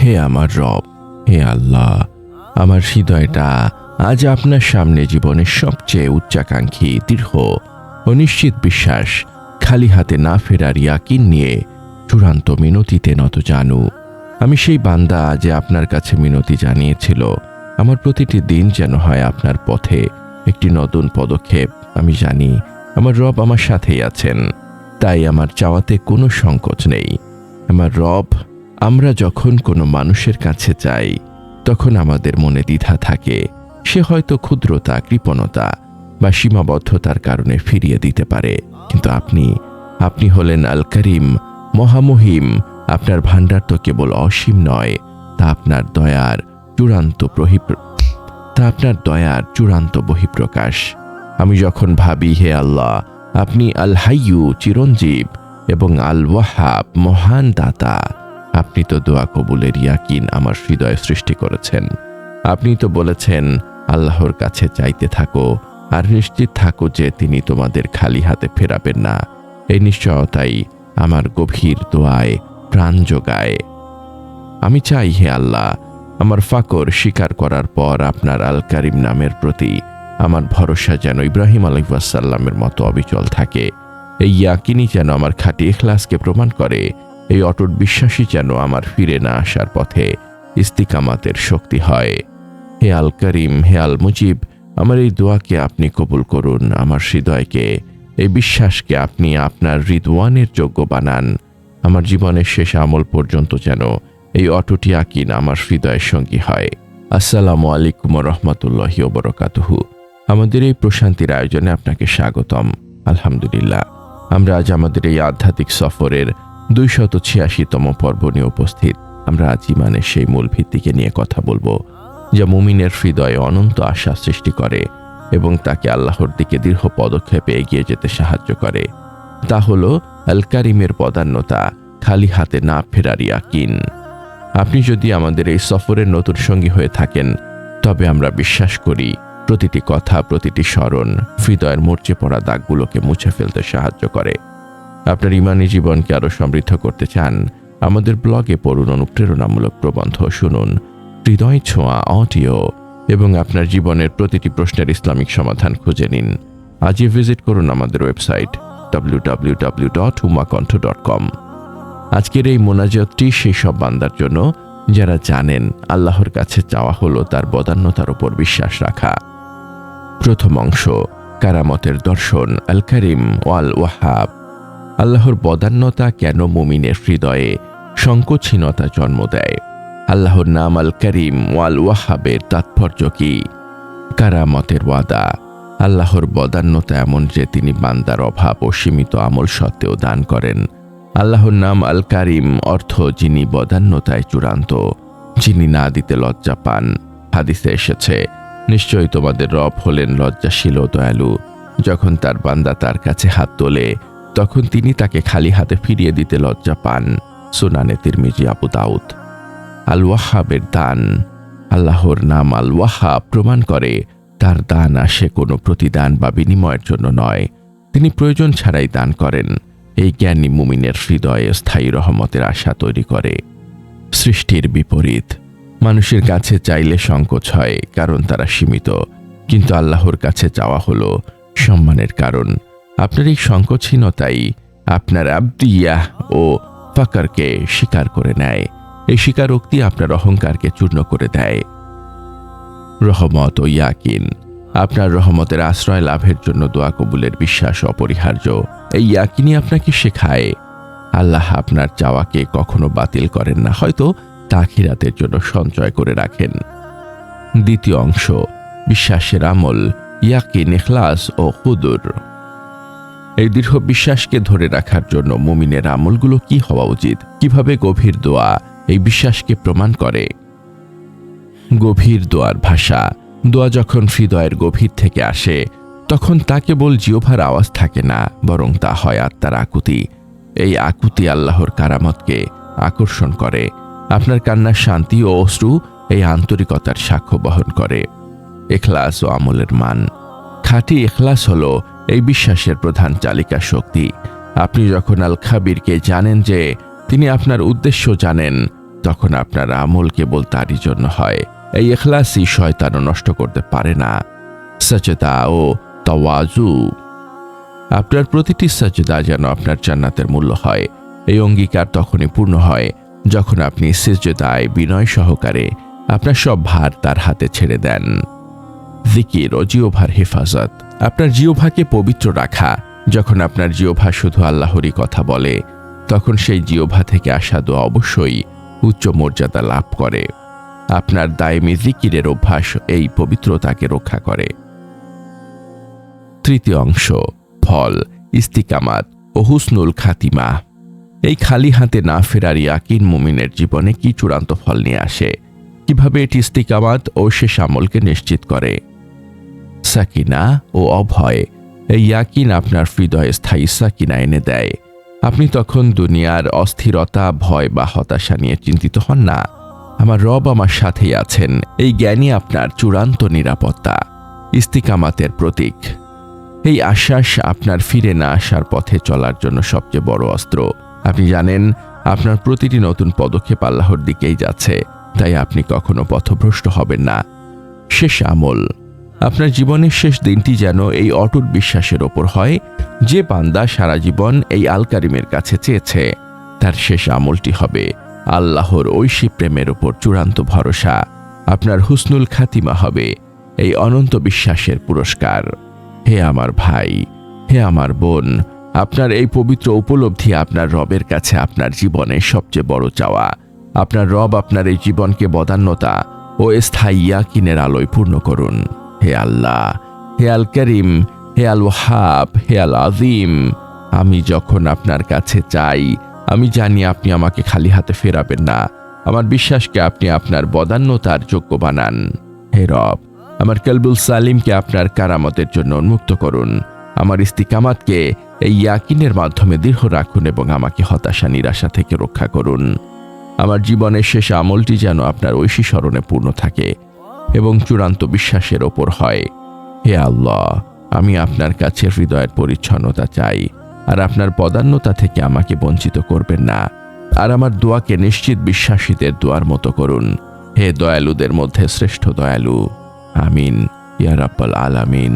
হে আমার রব, হে আল্লাহ, আমার হৃদয়টা আজ আপনার সামনে জীবনের সবচেয়ে উচ্চাকাঙ্ক্ষী, দৃঢ়, অনিশ্চিত বিশ্বাস, খালি হাতে না ফেরার ইয়াকিন নিয়ে চূড়ান্ত মিনতিতে নত জানু। আমি সেই বান্দা যে আপনার কাছে মিনতি জানিয়েছিল। আমার প্রতিটি দিন যেন হয় আপনার পথে একটি নতুন পদক্ষেপ। আমি জানি আমার রব আমার সাথেই আছেন, তাই আমার চাওয়াতে কোনো সংকোচ নেই। আমার রব, আমরা যখন কোনো মানুষের কাছে যাই তখন আমাদের মনে দ্বিধা থাকে। সে হয়তো ক্ষুদ্রতা, কৃপণতা বা সীমাবদ্ধতার কারণে ফিরিয়ে দিতে পারে, কিন্তু আপনি হলেন আল করিম, মহামহিম। আপনার ভাণ্ডার তো কেবল অসীম নয়, তা আপনার দয়ার চূড়ান্ত বহিঃপ্রকাশ। আমি যখন ভাবি, হে আল্লাহ, আপনি আল হাইয়ু, চিরঞ্জীব, এবং আল ওয়াহাব, মহান দাতা, আপনি তো দোয়া কবুলের ইয়াকিন আমার হৃদয়ে সৃষ্টি করেছেন। আপনি তো বলেছেন, আল্লাহর কাছে চাইতে থাকো আর নিশ্চিত থাকো যে তিনি তোমাদের খালি হাতে ফেরাবেন না। এই নিশ্চয়তাই আমার গভীর দোয়ায় প্রাণ যোগায়। আমি চাই, হে আল্লাহ, আমার ফাকর স্বীকার করার পর আপনার আল করিম নামের প্রতি আমার ভরসা যেন ইব্রাহিম আলাইহিস সালামের মতো অবিচল থাকে। এই ইয়াকিনই যেন আমার খাঁটি ইখলাসকে প্রমাণ করে। এই অটুট বিশ্বাসই যেন আমার ফিরে না আসার পথে ইস্তিকামাতের শক্তি হয়। হে আল করিম, হে আল মুজিব, আমার এই দোয়াকে আপনি কবুল করুন। আমার হৃদয়কে, এই বিশ্বাসকে আপনি আপনার রিদওয়ানের যোগ্য বানান। আমার জীবনের শেষ আমল পর্যন্ত যেন এই অটুট ইয়াকিন আমার হৃদয়ের সঙ্গী হয়। আসসালামু আলাইকুম ওয়া রাহমাতুল্লাহি ওয়া বারাকাতুহু। আমাদের এই প্রশান্তির আয়োজনে আপনাকে স্বাগতম। আলহামদুলিল্লাহ, আমরা আজ আমাদের এই আধ্যাত্মিক সফরের 286তম পর্ব নিয়ে উপস্থিত। আমরা আজ ইমানের সেই মূল ভিত্তিকে নিয়ে কথা বলবো, যা মুমিনের হৃদয়ে অনন্ত আশা সৃষ্টি করে এবং তাকে আল্লাহর দিকে দৃঢ় পদক্ষেপে এগিয়ে যেতে সাহায্য করে। তা হলো আল করিমের পদান্যতা, খালি হাতে না ফেরার ইয়াকিন। আপনি যদি আমাদের এই সফরের নতুন সঙ্গী হয়ে থাকেন, তবে আমরা বিশ্বাস করি প্রতিটি কথা, প্রতিটি স্মরণ হৃদয়ের মরচে পড়া দাগগুলোকে মুছে ফেলতে সাহায্য করে। আপনার ইমানি জীবনকে আরও সমৃদ্ধ করতে চান? আমাদের ব্লগে পড়ুন অনুপ্রেরণামূলক প্রবন্ধ, শুনুন হৃদয় ছোঁয়া অডিও এবং আপনার জীবনের প্রতিটি প্রশ্নের ইসলামিক সমাধান খুঁজে নিন। আজই ভিজিট করুন আমাদের ওয়েবসাইট www.umakonth.com। আজকের এই মোনাজাতটি সেই সব বান্দার জন্য যারা জানেন আল্লাহর কাছে চাওয়া হলো তার বদান্যতার উপর বিশ্বাস রাখা। প্রথম অংশ, কারামতের দর্শন, আল করিম ওয়াল ওয়াহাব। আল্লাহর বদান্যতা কেন মুমিনের হৃদয়ে সংকোচহীনতা জন্ম দেয়? আল্লাহর নাম আল করিম ওয়াল ওয়াহাবের তাৎপর্য কি? কারামতের ওয়াদা। আল্লাহর বদান্যতা এমন যে তিনি বান্দার অভাব ও সীমিত আমল সত্ত্বেও দান করেন। আল্লাহর নাম আল করিম অর্থ যিনি বদান্যতায় চূড়ান্ত, যিনি না দিতে লজ্জা পান। হাদিসে এসেছে, নিশ্চয়ই তোমাদের রব হলেন লজ্জাশীল ও দয়ালু। যখন তার বান্দা তার কাছে হাত তোলে তখন তিনি তাকে খালি হাতে ফিরিয়ে দিতে লজ্জা পান। সুনানে তিরমিজি, আবু দাউদ। আল ওয়াহাবের দান। আল্লাহর নাম আল ওয়াহাব প্রমাণ করে তার দান আসে কোনো প্রতিদান বা বিনিময়ের জন্য নয়, তিনি প্রয়োজন ছাড়াই দান করেন। এই জ্ঞানী মুমিনের হৃদয়ে স্থায়ী রহমতের আশা তৈরি করে। সৃষ্টির বিপরীত। মানুষের কাছে চাইলে সংকোচ হয় কারণ তারা সীমিত, কিন্তু আল্লাহর কাছে চাওয়া হলো সম্মানের কারণ। আপনার এই সংকোচহীনতাই আপনার আবদিয়াহ ও ফাকরকে স্বীকার করে নেয়। এই স্বীকারোক্তি আপনার অহংকারকে চূর্ণ করে দেয়। রহমত ও ইয়াকিন। আপনার রহমতের আশ্রয় লাভের জন্য দোয়া কবুলের বিশ্বাস অপরিহার্য। এই ইয়াকিনই আপনাকে শেখায় আল্লাহ আপনার চাওয়াকে কখনো বাতিল করেন না, হয়তো তাখিরাতের জন্য সঞ্চয় করে রাখেন। দ্বিতীয় অংশ, বিশ্বাসের আমল, ইয়াকিন, ইখলাস ও হুদুর। এই দৃঢ় বিশ্বাসকে ধরে রাখার জন্য মুমিনের আমলগুলো কি হওয়া উচিত? কিভাবে গভীর দোয়া এই বিশ্বাসকে প্রমাণ করে? গভীর দোয়ার ভাষা। দোয়া যখন হৃদয়ের গভীর থেকে আসে তখন তা কেবল জিহ্বার আওয়াজ থাকে না, বরং তা হয় আত্মার আকুতি। এই আকুতি আল্লাহর কারামতকে আকর্ষণ করে। আপনার কান্নার শান্তি ও অশ্রু এই আন্তরিকতার সাক্ষ্য বহন করে। ইখলাস ও আমলের মান। খাঁটি ইখলাস হলো এই বিশ্বাসের প্রধান চালিকা শক্তি। আপনি যখন আল খাবিরকে জানেন যে তিনি আপনার উদ্দেশ্য জানেন, তখন আপনার আমল কেবল তারই জন্য হয়। এই ইখলাসই শয়তানও নষ্ট করতে পারে না। সাজদা ও তাওয়াজু, আপনার প্রতিটি সাজদা যেন আপনার জান্নাতের মূল্য হয়। এই অঙ্গীকার তখনই পূর্ণ হয় যখন আপনি সিজদায় বিনয় সহকারে আপনার সব ভার তার হাতে ছেড়ে দেন। জিকির ও জিহ্বার হেফাজত, আপনার জিহ্বাকে পবিত্র রাখা। যখন আপনার জিহ্বা শুধু আল্লাহরই কথা বলে, তখন সেই জিহ্বা থেকে আসা দোয়া অবশ্যই উচ্চ মর্যাদা লাভ করে। আপনার দায়েমি জিকিরের অভ্যাস এই পবিত্রতাকে রক্ষা করে। তৃতীয় অংশ, ফল, ইস্তিকামাত ও হুসনুল খাতিমা। এই খালি হাতে না ফেরার ইয়াকিন মুমিনের জীবনে কি চূড়ান্ত ফল নিয়ে আসে, কিভাবে এটি ইস্তিকামাত ও শেষ আমলকে নিশ্চিত করে। সাকিনা ও অভয়, এই ইয়াকিন আপনার হৃদয়ে স্থায়ী সাকিনা এনে দেয়। আপনি তখন দুনিয়ার অস্থিরতা, ভয় বা হতাশা নিয়ে চিন্তিত হন না। আমার রব আমার সাথেই আছেন, এই জ্ঞানই আপনার চূড়ান্ত নিরাপত্তা। ইস্তিকামাতের প্রতীক, এই আশ্বাস আপনার ফিরে না আসার পথে চলার জন্য সবচেয়ে বড় অস্ত্র। আপনি জানেন আপনার প্রতিটি নতুন পদক্ষেপ আল্লাহর দিকেই যাচ্ছে, তাই আপনি কখনো পথভ্রষ্ট হবেন না। শেষ আমল, আপনার জীবনের শেষ দিনটি যেন এই অটুট বিশ্বাসের ওপর হয় যে বান্দা সারা জীবন এই আল কারিমের কাছে চেয়েছে, তার শেষ আমলটি হবে আল্লাহর ঐশী প্রেমের ওপর চূড়ান্ত ভরসা। আপনার হুসনুল খাতিমা হবে এই অনন্ত বিশ্বাসের পুরস্কার। হে আমার ভাই, হে আমার বোন, আপনার এই পবিত্র উপলব্ধি আপনার রবের কাছে আপনার জীবনের সবচেয়ে বড় চাওয়া। আপনার রব আপনার এই জীবনকে বদান্যতা ও স্থায়ী ইয়াকিনের আলোয় পূর্ণ করুন। হে আল্লাহ, হে আল করিম, হে আল ওয়াহাব, হে আল আজিম, আমি যখন আপনার কাছে চাই, আমি জানি আপনি আমাকে খালি হাতে ফেরাবেন না। আমার বিশ্বাসকে আপনি আপনার বদান্যতার যোগ্য বানান। হে রব, আমার কলবুল সালিমকে আপনার কারামতের জন্য উন্মুক্ত করুন। আমার ইস্তিকামাতকে এই ইয়াকিনের মাধ্যমে দৃঢ় রাখুন এবং আমাকে হতাশা নিরাশা থেকে রক্ষা করুন। আমার জীবনের শেষ আমলটি যেন আপনার ঐশী স্মরণে পূর্ণ থাকে এবং চূড়ান্ত বিশ্বাসের ওপর হয়। হে আল্লাহ, আমি আপনার কাছে হৃদয়ের পরিচ্ছন্নতা চাই, আর আপনার পদান্যতা থেকে আমাকে বঞ্চিত করবেন না। আর আমার দোয়াকে নিশ্চিত বিশ্বাসীদের দোয়ার মতো করুন। হে দয়ালুদের মধ্যে শ্রেষ্ঠ দয়ালু। আমিন ইয়া রাব্বাল আলামিন।